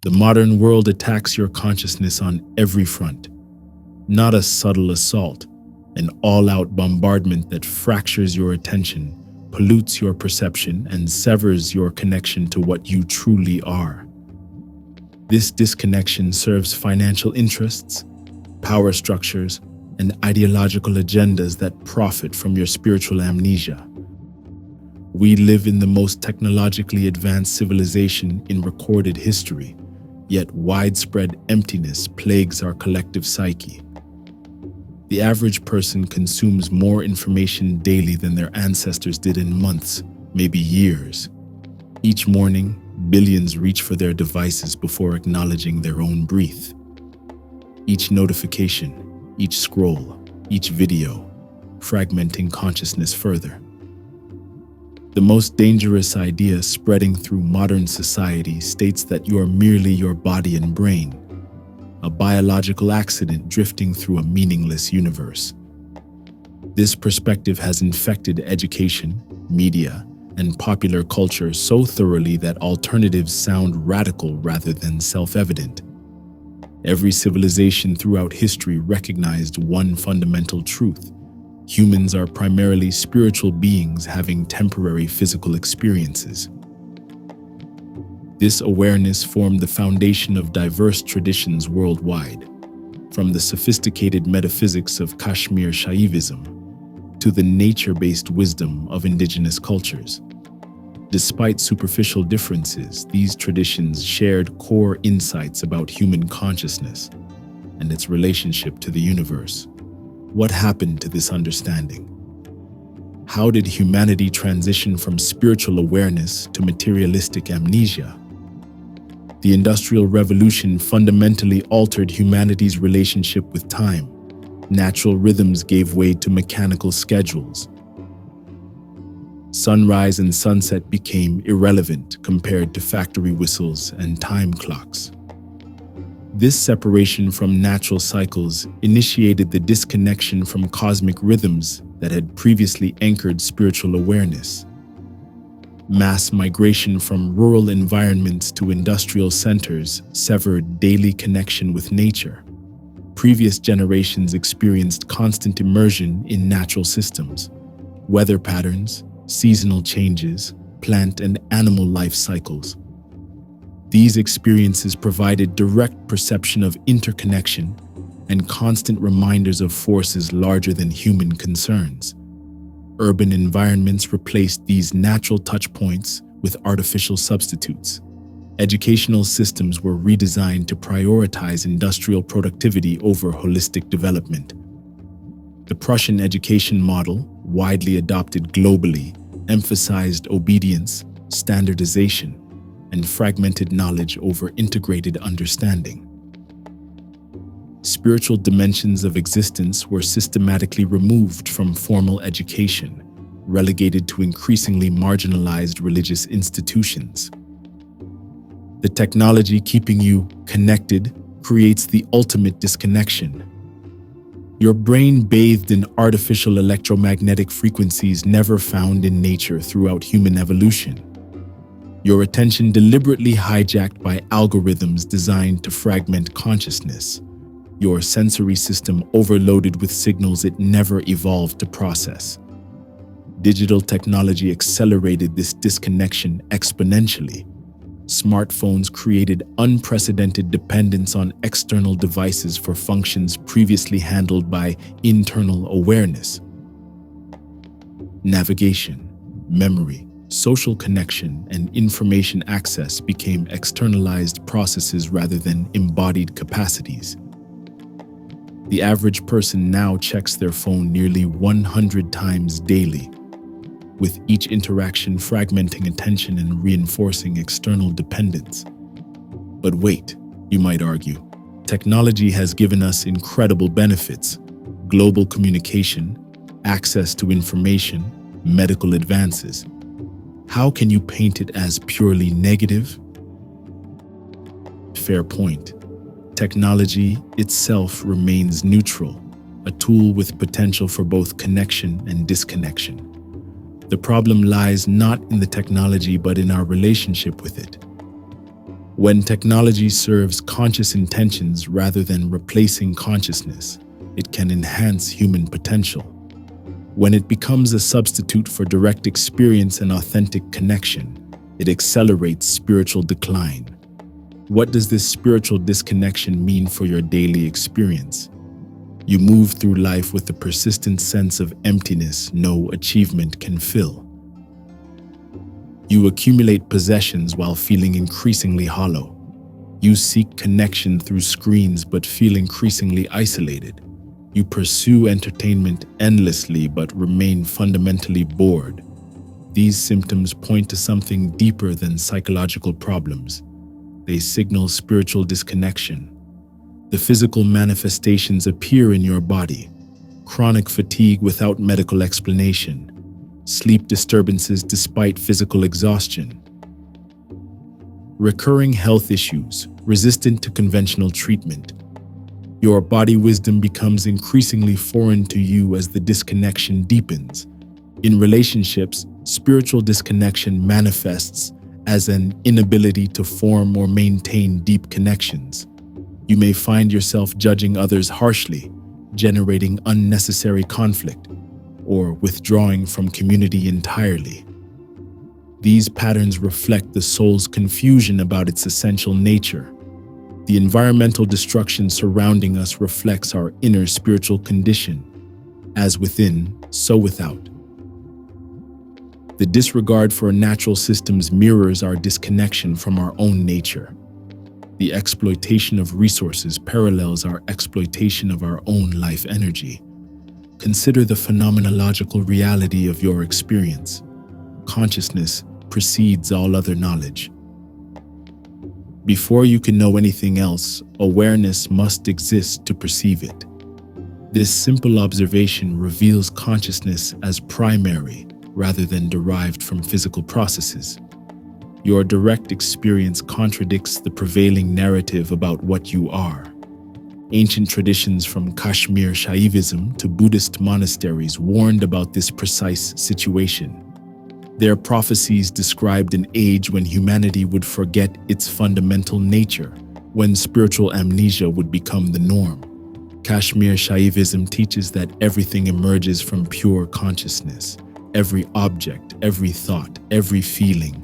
The modern world attacks your consciousness on every front. Not a subtle assault, an all-out bombardment that fractures your attention, pollutes your perception, and severs your connection to what you truly are. This disconnection serves financial interests, power structures, and ideological agendas that profit from your spiritual amnesia. We live in the most technologically advanced civilization in recorded history, yet widespread emptiness plagues our collective psyche. The average person consumes more information daily than their ancestors did in months, maybe years. Each morning, billions reach for their devices before acknowledging their own breath. Each notification, each scroll, each video, fragmenting consciousness further. The most dangerous idea spreading through modern society states that you are merely your body and brain, a biological accident drifting through a meaningless universe. This perspective has infected education, media, and popular culture so thoroughly that alternatives sound radical rather than self-evident. Every civilization throughout history recognized one fundamental truth: humans are primarily spiritual beings having temporary physical experiences. This awareness formed the foundation of diverse traditions worldwide, from the sophisticated metaphysics of Kashmir Shaivism to the nature-based wisdom of indigenous cultures. Despite superficial differences, these traditions shared core insights about human consciousness and its relationship to the universe. What happened to this understanding? How did humanity transition from spiritual awareness to materialistic amnesia? The Industrial Revolution fundamentally altered humanity's relationship with time. Natural rhythms gave way to mechanical schedules. Sunrise and sunset became irrelevant compared to factory whistles and time clocks. This separation from natural cycles initiated the disconnection from cosmic rhythms that had previously anchored spiritual awareness. Mass migration from rural environments to industrial centers severed daily connection with nature. Previous generations experienced constant immersion in natural systems, weather patterns, seasonal changes, plant and animal life cycles. These experiences provided direct perception of interconnection and constant reminders of forces larger than human concerns. Urban environments replaced these natural touchpoints with artificial substitutes. Educational systems were redesigned to prioritize industrial productivity over holistic development. The Prussian education model, widely adopted globally, emphasized obedience, standardization, and fragmented knowledge over integrated understanding. Spiritual dimensions of existence were systematically removed from formal education, relegated to increasingly marginalized religious institutions. The technology keeping you connected creates the ultimate disconnection. Your brain bathed in artificial electromagnetic frequencies never found in nature throughout human evolution. Your attention deliberately hijacked by algorithms designed to fragment consciousness. Your sensory system overloaded with signals it never evolved to process. Digital technology accelerated this disconnection exponentially. Smartphones created unprecedented dependence on external devices for functions previously handled by internal awareness. Navigation, memory, social connection, and information access became externalized processes rather than embodied capacities. The average person now checks their phone nearly 100 times daily, with each interaction fragmenting attention and reinforcing external dependence. But wait, you might argue, technology has given us incredible benefits: global communication, access to information, medical advances. How can you paint it as purely negative? Fair point. Technology itself remains neutral, a tool with potential for both connection and disconnection. The problem lies not in the technology but in our relationship with it. When technology serves conscious intentions rather than replacing consciousness, it can enhance human potential. When it becomes a substitute for direct experience and authentic connection, it accelerates spiritual decline. What does this spiritual disconnection mean for your daily experience? You move through life with a persistent sense of emptiness no achievement can fill. You accumulate possessions while feeling increasingly hollow. You seek connection through screens but feel increasingly isolated. You pursue entertainment endlessly but remain fundamentally bored. These symptoms point to something deeper than psychological problems. They signal spiritual disconnection. The physical manifestations appear in your body: chronic fatigue without medical explanation, sleep disturbances despite physical exhaustion, recurring health issues resistant to conventional treatment. Your body wisdom becomes increasingly foreign to you as the disconnection deepens. In relationships, spiritual disconnection manifests as an inability to form or maintain deep connections. You may find yourself judging others harshly, generating unnecessary conflict, or withdrawing from community entirely. These patterns reflect the soul's confusion about its essential nature. The environmental destruction surrounding us reflects our inner spiritual condition. As within, so without. The disregard for natural systems mirrors our disconnection from our own nature. The exploitation of resources parallels our exploitation of our own life energy. Consider the phenomenological reality of your experience. Consciousness precedes all other knowledge. Before you can know anything else, awareness must exist to perceive it. This simple observation reveals consciousness as primary rather than derived from physical processes. Your direct experience contradicts the prevailing narrative about what you are. Ancient traditions from Kashmir Shaivism to Buddhist monasteries warned about this precise situation. Their prophecies described an age when humanity would forget its fundamental nature, when spiritual amnesia would become the norm. Kashmir Shaivism teaches that everything emerges from pure consciousness. Every object, every thought, every feeling,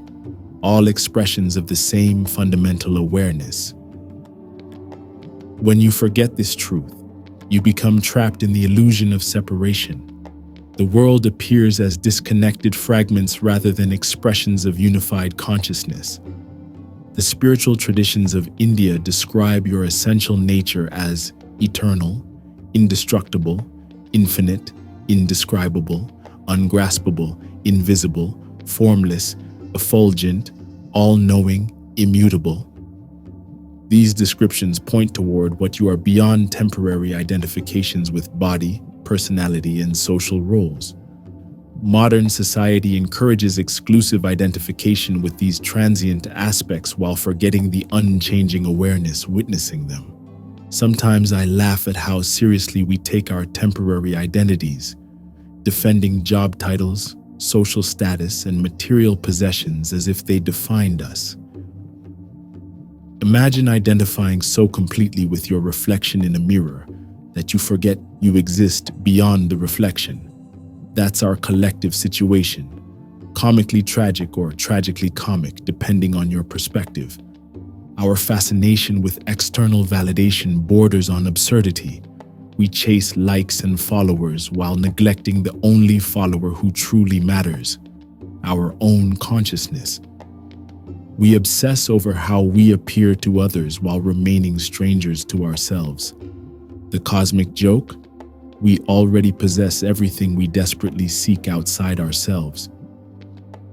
all expressions of the same fundamental awareness. When you forget this truth, you become trapped in the illusion of separation. The world appears as disconnected fragments rather than expressions of unified consciousness. The spiritual traditions of India describe your essential nature as eternal, indestructible, infinite, indescribable, ungraspable, invisible, formless, effulgent, all-knowing, immutable. These descriptions point toward what you are beyond temporary identifications with body, personality, and social roles. Modern society encourages exclusive identification with these transient aspects while forgetting the unchanging awareness witnessing them. Sometimes I laugh at how seriously we take our temporary identities, defending job titles, social status, and material possessions as if they defined us. Imagine identifying so completely with your reflection in a mirror that you forget you exist beyond the reflection. That's our collective situation, comically tragic or tragically comic, depending on your perspective. Our fascination with external validation borders on absurdity. We chase likes and followers while neglecting the only follower who truly matters, our own consciousness. We obsess over how we appear to others while remaining strangers to ourselves. The cosmic joke? We already possess everything we desperately seek outside ourselves.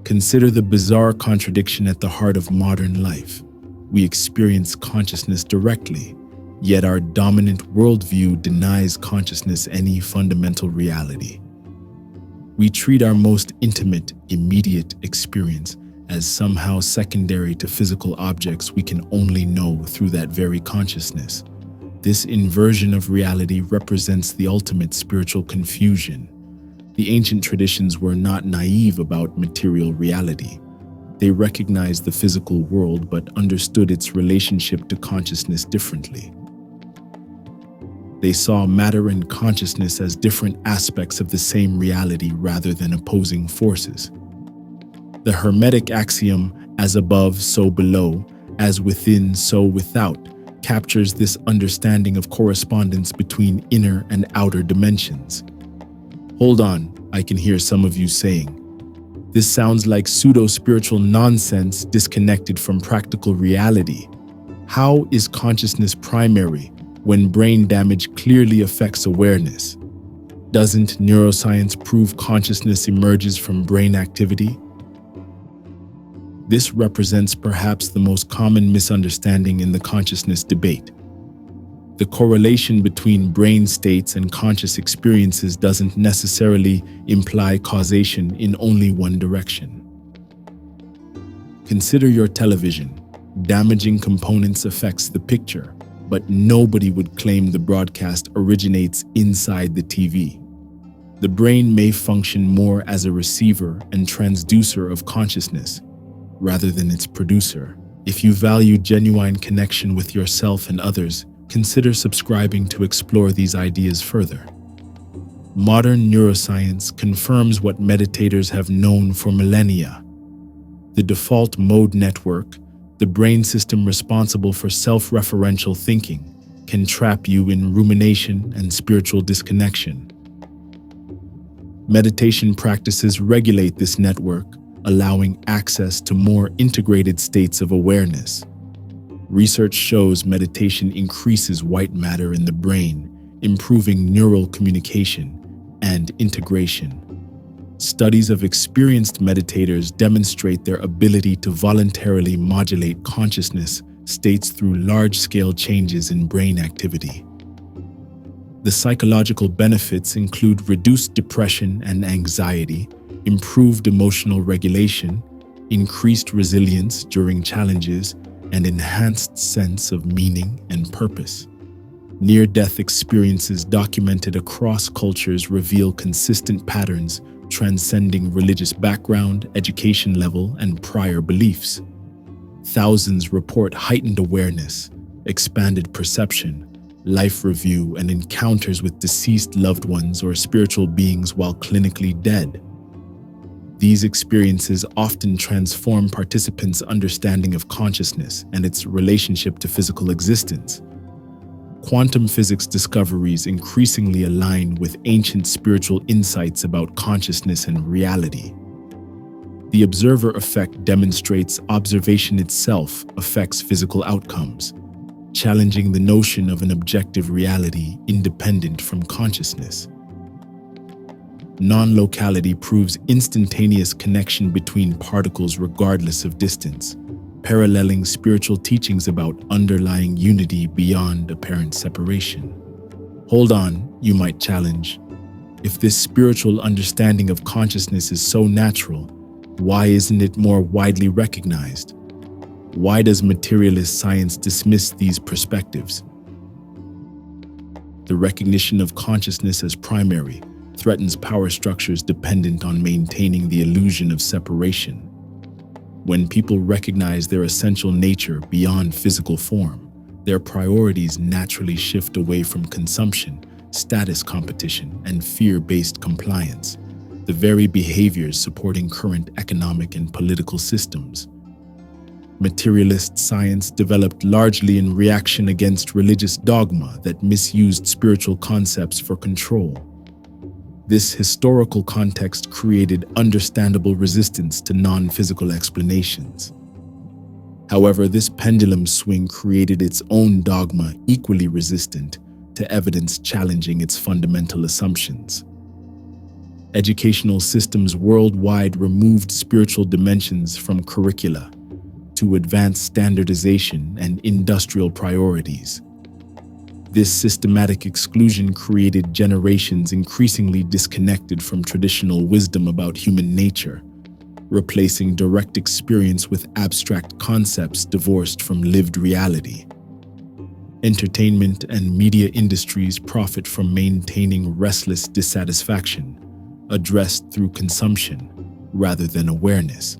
Consider the bizarre contradiction at the heart of modern life. We experience consciousness directly, yet our dominant worldview denies consciousness any fundamental reality. We treat our most intimate, immediate experience as somehow secondary to physical objects we can only know through that very consciousness. This inversion of reality represents the ultimate spiritual confusion. The ancient traditions were not naive about material reality. They recognized the physical world but understood its relationship to consciousness differently. They saw matter and consciousness as different aspects of the same reality rather than opposing forces. The Hermetic axiom, as above, so below, as within, so without, captures this understanding of correspondence between inner and outer dimensions. Hold on, I can hear some of you saying. This sounds like pseudo-spiritual nonsense disconnected from practical reality. How is consciousness primary when brain damage clearly affects awareness? Doesn't neuroscience prove consciousness emerges from brain activity? This represents perhaps the most common misunderstanding in the consciousness debate. The correlation between brain states and conscious experiences doesn't necessarily imply causation in only one direction. Consider your television. Damaging components affects the picture, but nobody would claim the broadcast originates inside the TV. The brain may function more as a receiver and transducer of consciousness, rather than its producer. If you value genuine connection with yourself and others, consider subscribing to explore these ideas further. Modern neuroscience confirms what meditators have known for millennia. The default mode network, the brain system responsible for self-referential thinking, can trap you in rumination and spiritual disconnection. Meditation practices regulate this network, allowing access to more integrated states of awareness. Research shows meditation increases white matter in the brain, improving neural communication and integration. Studies of experienced meditators demonstrate their ability to voluntarily modulate consciousness states through large-scale changes in brain activity. The psychological benefits include reduced depression and anxiety, improved emotional regulation, increased resilience during challenges, and enhanced sense of meaning and purpose. Near-death experiences documented across cultures reveal consistent patterns transcending religious background, education level, and prior beliefs. Thousands report heightened awareness, expanded perception, life review, and encounters with deceased loved ones or spiritual beings while clinically dead. These experiences often transform participants' understanding of consciousness and its relationship to physical existence. Quantum physics discoveries increasingly align with ancient spiritual insights about consciousness and reality. The observer effect demonstrates observation itself affects physical outcomes, challenging the notion of an objective reality independent from consciousness. Non-locality proves instantaneous connection between particles regardless of distance, paralleling spiritual teachings about underlying unity beyond apparent separation. Hold on, you might challenge. If this spiritual understanding of consciousness is so natural, why isn't it more widely recognized? Why does materialist science dismiss these perspectives? The recognition of consciousness as primary threatens power structures dependent on maintaining the illusion of separation. When people recognize their essential nature beyond physical form, their priorities naturally shift away from consumption, status competition, and fear-based compliance, the very behaviors supporting current economic and political systems. Materialist science developed largely in reaction against religious dogma that misused spiritual concepts for control. This historical context created understandable resistance to non-physical explanations. However, this pendulum swing created its own dogma equally resistant to evidence challenging its fundamental assumptions. Educational systems worldwide removed spiritual dimensions from curricula to advance standardization and industrial priorities. This systematic exclusion created generations increasingly disconnected from traditional wisdom about human nature, replacing direct experience with abstract concepts divorced from lived reality. Entertainment and media industries profit from maintaining restless dissatisfaction, addressed through consumption rather than awareness.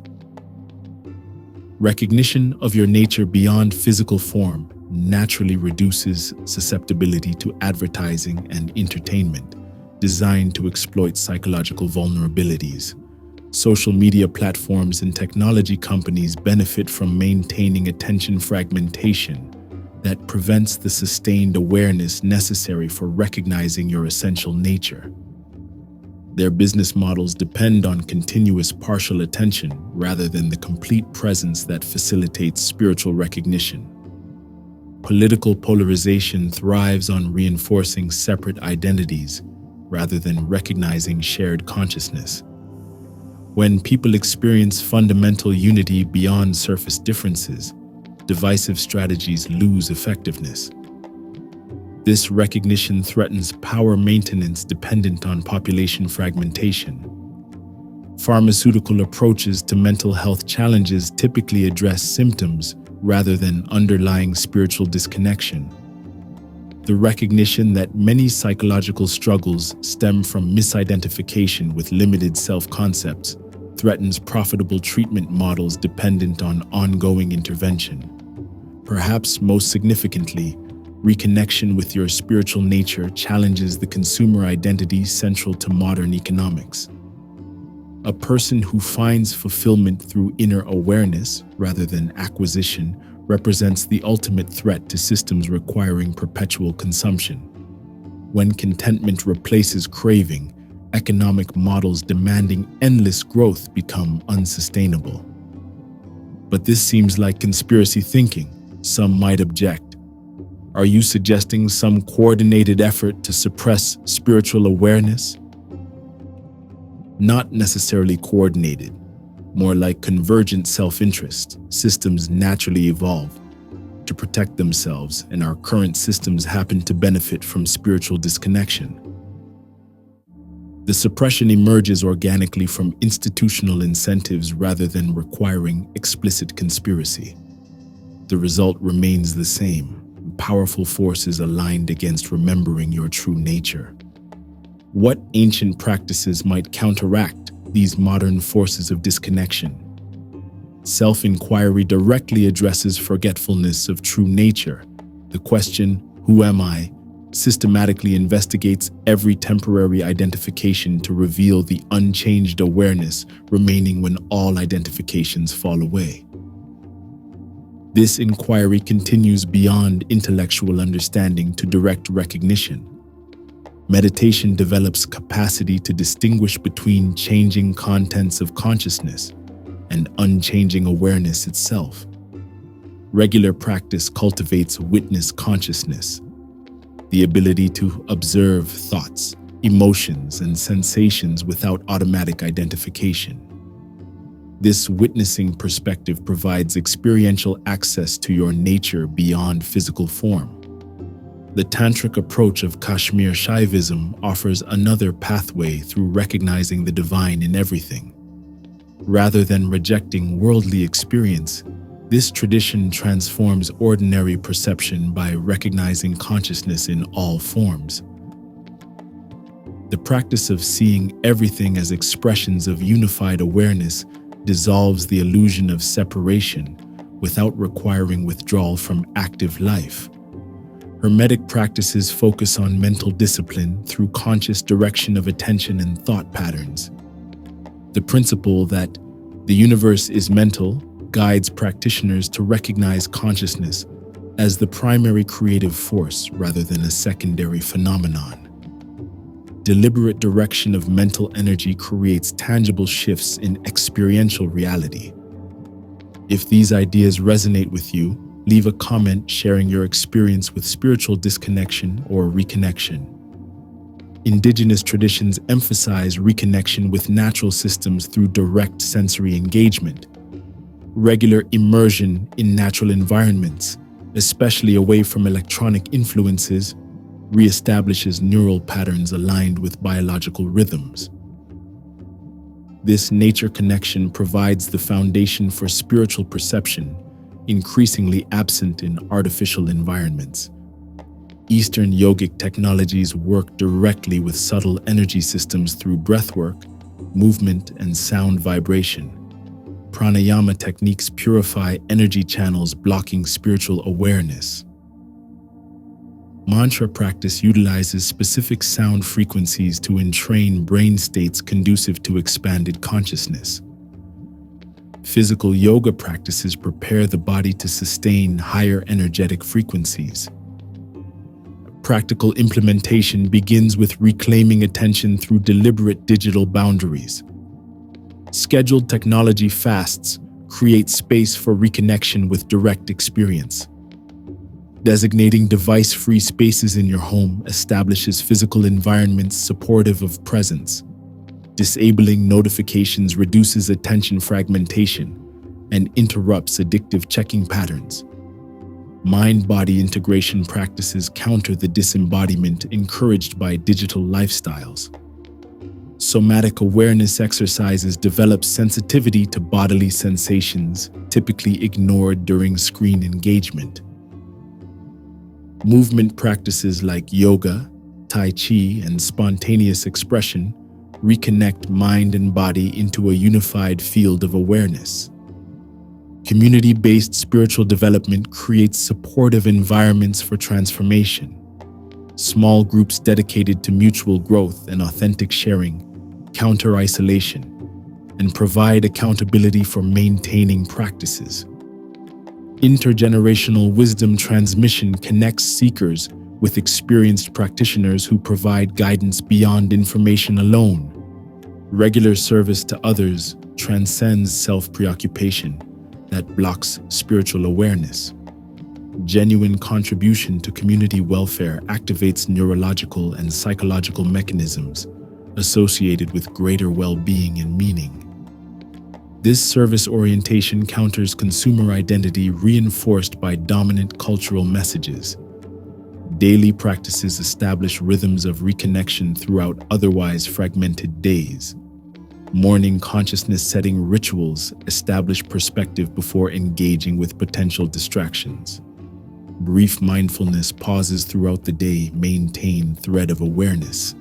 Recognition of your nature beyond physical form naturally reduces susceptibility to advertising and entertainment designed to exploit psychological vulnerabilities. Social media platforms and technology companies benefit from maintaining attention fragmentation that prevents the sustained awareness necessary for recognizing your essential nature. Their business models depend on continuous partial attention rather than the complete presence that facilitates spiritual recognition. Political polarization thrives on reinforcing separate identities rather than recognizing shared consciousness. When people experience fundamental unity beyond surface differences, divisive strategies lose effectiveness. This recognition threatens power maintenance dependent on population fragmentation. Pharmaceutical approaches to mental health challenges typically address symptoms rather than underlying spiritual disconnection. The recognition that many psychological struggles stem from misidentification with limited self-concepts threatens profitable treatment models dependent on ongoing intervention. Perhaps most significantly, reconnection with your spiritual nature challenges the consumer identity central to modern economics. A person who finds fulfillment through inner awareness rather than acquisition represents the ultimate threat to systems requiring perpetual consumption. When contentment replaces craving, economic models demanding endless growth become unsustainable. But this seems like conspiracy thinking, some might object. Are you suggesting some coordinated effort to suppress spiritual awareness? Not necessarily coordinated, more like convergent self-interest. Systems naturally evolve to protect themselves, and our current systems happen to benefit from spiritual disconnection. The suppression emerges organically from institutional incentives rather than requiring explicit conspiracy. The result remains the same. Powerful forces aligned against remembering your true nature. What ancient practices might counteract these modern forces of disconnection? Self-inquiry directly addresses forgetfulness of true nature. The question, "Who am I?" systematically investigates every temporary identification to reveal the unchanged awareness remaining when all identifications fall away. This inquiry continues beyond intellectual understanding to direct recognition. Meditation develops capacity to distinguish between changing contents of consciousness and unchanging awareness itself. Regular practice cultivates witness consciousness, the ability to observe thoughts, emotions, and sensations without automatic identification. This witnessing perspective provides experiential access to your nature beyond physical form. The tantric approach of Kashmir Shaivism offers another pathway through recognizing the divine in everything. Rather than rejecting worldly experience, this tradition transforms ordinary perception by recognizing consciousness in all forms. The practice of seeing everything as expressions of unified awareness dissolves the illusion of separation without requiring withdrawal from active life. Hermetic practices focus on mental discipline through conscious direction of attention and thought patterns. The principle that the universe is mental guides practitioners to recognize consciousness as the primary creative force rather than a secondary phenomenon. Deliberate direction of mental energy creates tangible shifts in experiential reality. If these ideas resonate with you, leave a comment sharing your experience with spiritual disconnection or reconnection. Indigenous traditions emphasize reconnection with natural systems through direct sensory engagement. Regular immersion in natural environments, especially away from electronic influences, reestablishes neural patterns aligned with biological rhythms. This nature connection provides the foundation for spiritual perception, increasingly absent in artificial environments. Eastern yogic technologies work directly with subtle energy systems through breathwork, movement, and sound vibration, pranayama techniques purify energy channels blocking spiritual awareness. Mantra practice utilizes specific sound frequencies to entrain brain states conducive to expanded consciousness. Physical yoga practices prepare the body to sustain higher energetic frequencies. Practical implementation begins with reclaiming attention through deliberate digital boundaries. Scheduled technology fasts create space for reconnection with direct experience. Designating device-free spaces in your home establishes physical environments supportive of presence. Disabling notifications reduces attention fragmentation and interrupts addictive checking patterns. Mind-body integration practices counter the disembodiment encouraged by digital lifestyles. Somatic awareness exercises develop sensitivity to bodily sensations typically ignored during screen engagement. Movement practices like yoga, tai chi, and spontaneous expression reconnect mind and body into a unified field of awareness. Community-based spiritual development creates supportive environments for transformation. Small groups dedicated to mutual growth and authentic sharing counter isolation and provide accountability for maintaining practices. Intergenerational wisdom transmission connects seekers with experienced practitioners who provide guidance beyond information alone. Regular service to others transcends self-preoccupation that blocks spiritual awareness. Genuine contribution to community welfare activates neurological and psychological mechanisms associated with greater well-being and meaning. This service orientation counters consumer identity reinforced by dominant cultural messages. Daily practices establish rhythms of reconnection throughout otherwise fragmented days. Morning consciousness-setting rituals establish perspective before engaging with potential distractions. Brief mindfulness pauses throughout the day maintain thread of awareness.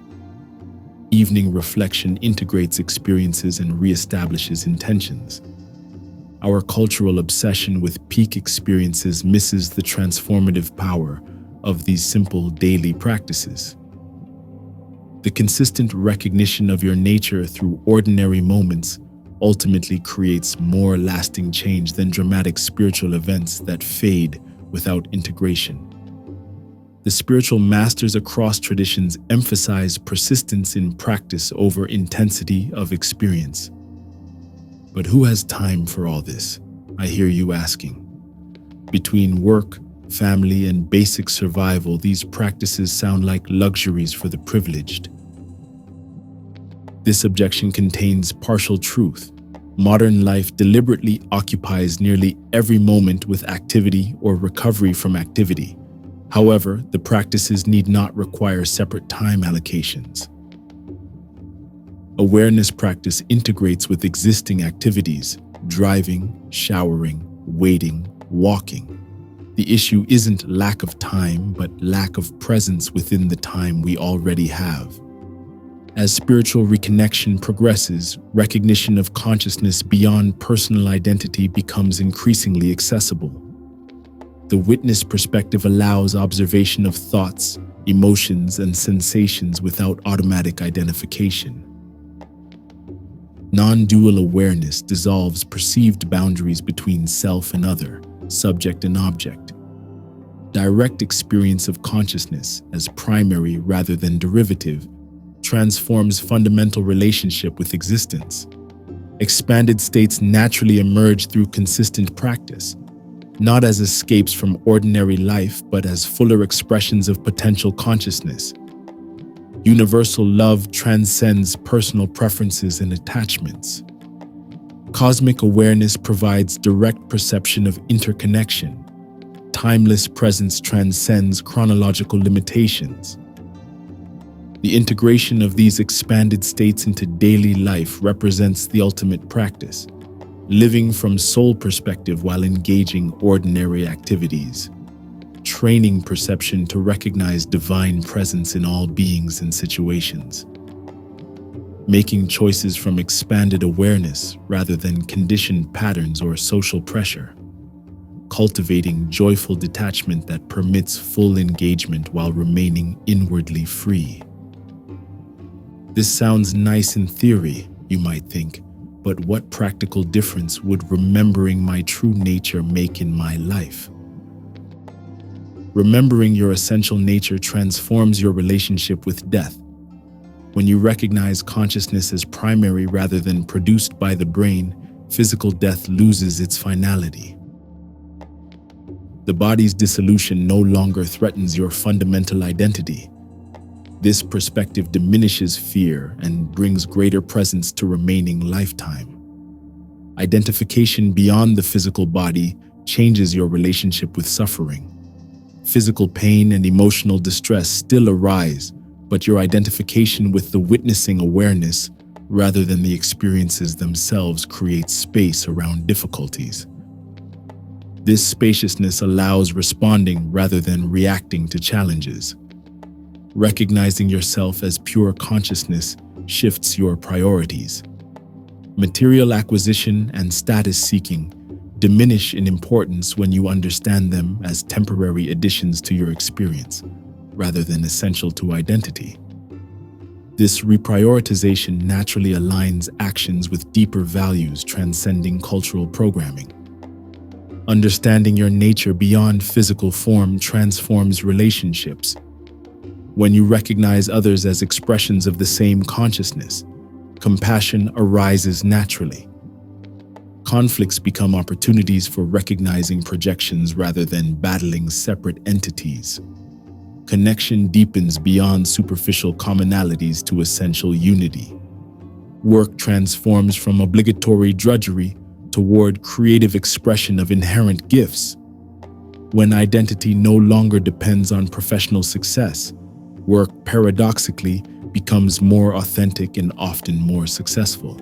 Evening reflection integrates experiences and reestablishes intentions. Our cultural obsession with peak experiences misses the transformative power of these simple daily practices. The consistent recognition of your nature through ordinary moments ultimately creates more lasting change than dramatic spiritual events that fade without integration. The spiritual masters across traditions emphasize persistence in practice over intensity of experience. But who has time for all this? I hear you asking. Between work, family, and basic survival, these practices sound like luxuries for the privileged. This objection contains partial truth. Modern life deliberately occupies nearly every moment with activity or recovery from activity. However, the practices need not require separate time allocations. Awareness practice integrates with existing activities: driving, showering, waiting, walking. The issue isn't lack of time, but lack of presence within the time we already have. As spiritual reconnection progresses, recognition of consciousness beyond personal identity becomes increasingly accessible. The witness perspective allows observation of thoughts, emotions, and sensations without automatic identification. Non-dual awareness dissolves perceived boundaries between self and other, subject and object. Direct experience of consciousness as primary rather than derivative transforms fundamental relationship with existence. Expanded states naturally emerge through consistent practice, not as escapes from ordinary life, but as fuller expressions of potential consciousness. Universal love transcends personal preferences and attachments. Cosmic awareness provides direct perception of interconnection. Timeless presence transcends chronological limitations. The integration of these expanded states into daily life represents the ultimate practice, living from soul perspective while engaging ordinary activities, training perception to recognize divine presence in all beings and situations. making choices from expanded awareness rather than conditioned patterns or social pressure, cultivating joyful detachment that permits full engagement while remaining inwardly free. This sounds nice in theory, you might think, but what practical difference would remembering my true nature make in my life? Remembering your essential nature transforms your relationship with death. When you recognize consciousness as primary rather than produced by the brain, physical death loses its finality. The body's dissolution no longer threatens your fundamental identity. This perspective diminishes fear and brings greater presence to remaining lifetime. Identification beyond the physical body changes your relationship with suffering. Physical pain and emotional distress still arise, but your identification with the witnessing awareness, rather than the experiences themselves, creates space around difficulties. This spaciousness allows responding rather than reacting to challenges. Recognizing yourself as pure consciousness shifts your priorities. Material acquisition and status seeking diminish in importance when you understand them as temporary additions to your experience, rather than essential to identity. This reprioritization naturally aligns actions with deeper values transcending cultural programming. Understanding your nature beyond physical form transforms relationships. When you recognize others as expressions of the same consciousness, compassion arises naturally. Conflicts become opportunities for recognizing projections rather than battling separate entities. Connection deepens beyond superficial commonalities to essential unity. Work transforms from obligatory drudgery toward creative expression of inherent gifts. When identity no longer depends on professional success, work paradoxically becomes more authentic and often more successful.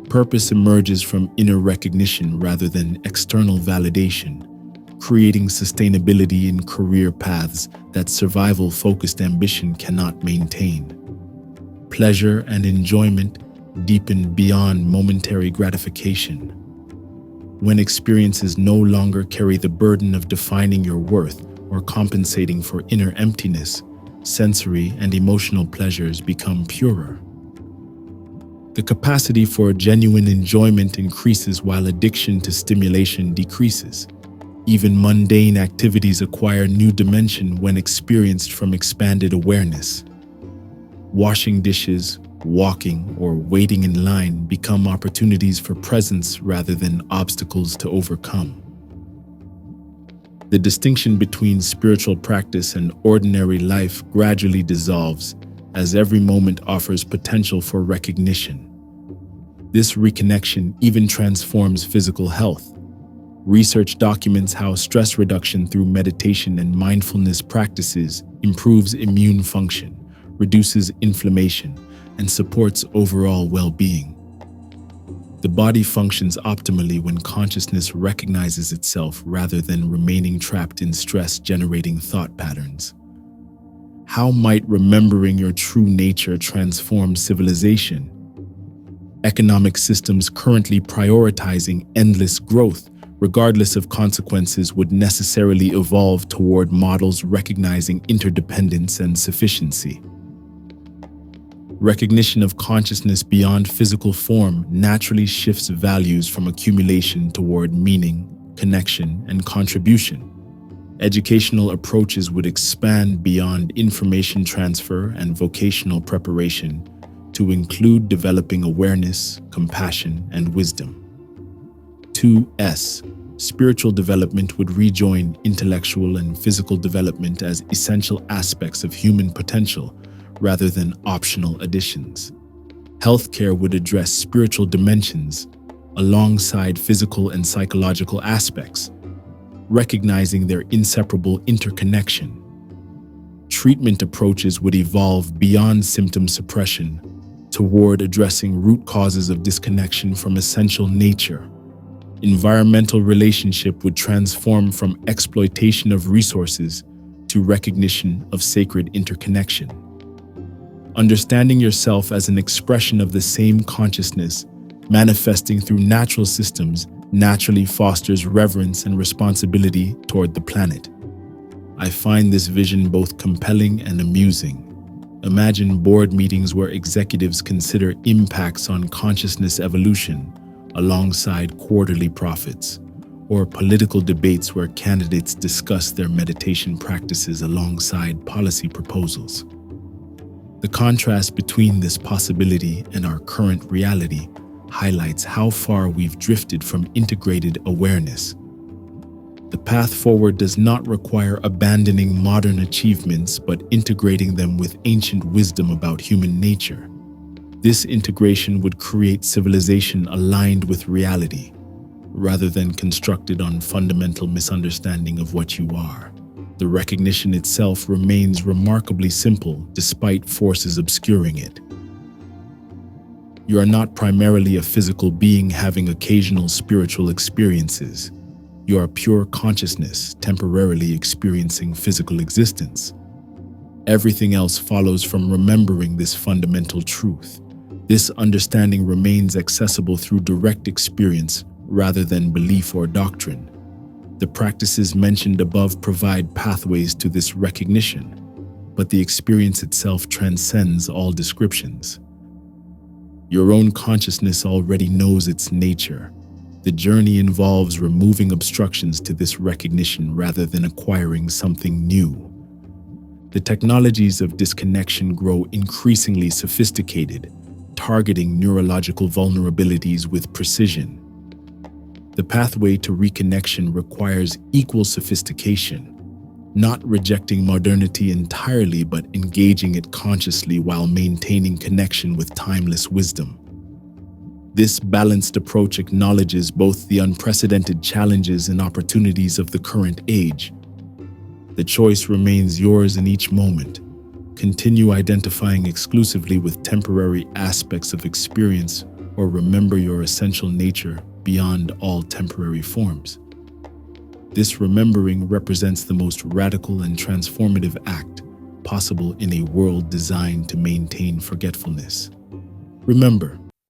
Purpose emerges from inner recognition rather than external validation, creating sustainability in career paths that survival-focused ambition cannot maintain. Pleasure and enjoyment deepen beyond momentary gratification. When experiences no longer carry the burden of defining your worth or compensating for inner emptiness, sensory and emotional pleasures become purer. The capacity for genuine enjoyment increases while addiction to stimulation decreases. Even mundane activities acquire new dimension when experienced from expanded awareness. Washing dishes, walking, or waiting in line become opportunities for presence rather than obstacles to overcome. The distinction between spiritual practice and ordinary life gradually dissolves as every moment offers potential for recognition. This reconnection even transforms physical health. Research documents how stress reduction through meditation and mindfulness practices improves immune function, reduces inflammation, and supports overall well-being. The body functions optimally when consciousness recognizes itself rather than remaining trapped in stress-generating thought patterns. How might remembering your true nature transform civilization? Economic systems currently prioritizing endless growth, regardless of consequences, would necessarily evolve toward models recognizing interdependence and sufficiency. Recognition of consciousness beyond physical form naturally shifts values from accumulation toward meaning, connection, and contribution. Educational approaches would expand beyond information transfer and vocational preparation to include developing awareness, compassion, and wisdom. 2S. Spiritual development would rejoin intellectual and physical development as essential aspects of human potential rather than optional additions. Healthcare would address spiritual dimensions alongside physical and psychological aspects, recognizing their inseparable interconnection. Treatment approaches would evolve beyond symptom suppression toward addressing root causes of disconnection from essential nature. Environmental relationship would transform from exploitation of resources to recognition of sacred interconnection. Understanding yourself as an expression of the same consciousness, manifesting through natural systems, naturally fosters reverence and responsibility toward the planet. I find this vision both compelling and amusing. Imagine board meetings where executives consider impacts on consciousness evolution alongside quarterly profits, or political debates where candidates discuss their meditation practices alongside policy proposals. The contrast between this possibility and our current reality highlights how far we've drifted from integrated awareness. The path forward does not require abandoning modern achievements but integrating them with ancient wisdom about human nature. This integration would create civilization aligned with reality, rather than constructed on fundamental misunderstanding of what you are. The recognition itself remains remarkably simple despite forces obscuring it. You are not primarily a physical being having occasional spiritual experiences. You are pure consciousness temporarily experiencing physical existence. Everything else follows from remembering this fundamental truth. This understanding remains accessible through direct experience rather than belief or doctrine. The practices mentioned above provide pathways to this recognition, but the experience itself transcends all descriptions. Your own consciousness already knows its nature. The journey involves removing obstructions to this recognition rather than acquiring something new. The technologies of disconnection grow increasingly sophisticated, targeting neurological vulnerabilities with precision. The pathway to reconnection requires equal sophistication, not rejecting modernity entirely but engaging it consciously while maintaining connection with timeless wisdom. This balanced approach acknowledges both the unprecedented challenges and opportunities of the current age. The choice remains yours in each moment. Continue identifying exclusively with temporary aspects of experience, or remember your essential nature beyond all temporary forms. This remembering represents the most radical and transformative act possible in a world designed to maintain forgetfulness. Remember,